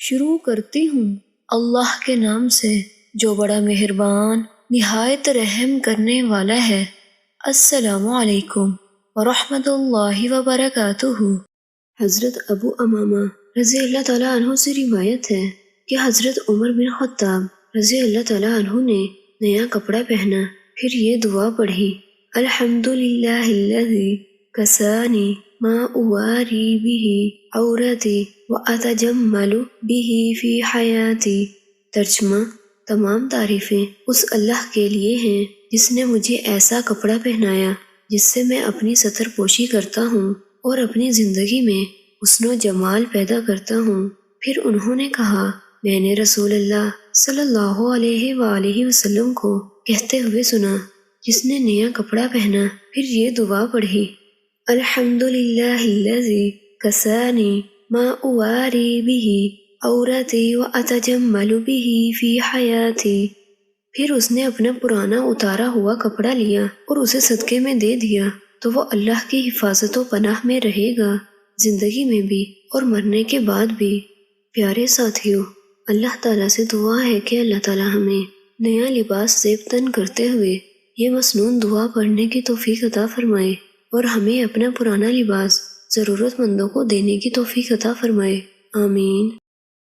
شروع کرتی ہوں اللہ کے نام سے جو بڑا مہربان نہایت رحم کرنے والا ہے۔ السلام علیکم ورحمۃ اللہ وبرکاتہ۔ حضرت ابو امامہ رضی اللہ تعالیٰ عنہ سے روایت ہے کہ حضرت عمر بن خطاب رضی اللہ تعالیٰ عنہ نے نیا کپڑا پہنا، پھر یہ دعا پڑھی: الحمدللہ الذی کسانی ما اواری بہ عورتی واتجمل بہ فی حیاتی۔ ترجمہ: تمام تعریفیں اس اللہ کے لیے ہیں جس نے مجھے ایسا کپڑا پہنایا جس سے میں اپنی ستر پوشی کرتا ہوں اور اپنی زندگی میں حسن و جمال پیدا کرتا ہوں۔ پھر انہوں نے کہا، میں نے رسول اللہ صلی اللہ علیہ وآلہ وسلم کو کہتے ہوئے سنا جس نے نیا کپڑا پہنا پھر یہ دعا پڑھی: الحمدللہ الذی کسانی ما اواری بہ عورتی واتجمل بہ فی حیاتی۔ پھر اس نے اپنا پرانا اتارا ہوا کپڑا لیا اور اسے صدقے میں دے دیا تو وہ اللہ کی حفاظت و پناہ میں رہے گا، زندگی میں بھی اور مرنے کے بعد بھی۔ پیارے ساتھیوں، اللہ تعالیٰ سے دعا ہے کہ اللہ تعالیٰ ہمیں نیا لباس زیب تن کرتے ہوئے یہ مسنون دعا پڑھنے کی توفیق عطا فرمائے اور ہمیں اپنا پرانا لباس ضرورت مندوں کو دینے کی توفیق عطا فرمائے۔ آمین۔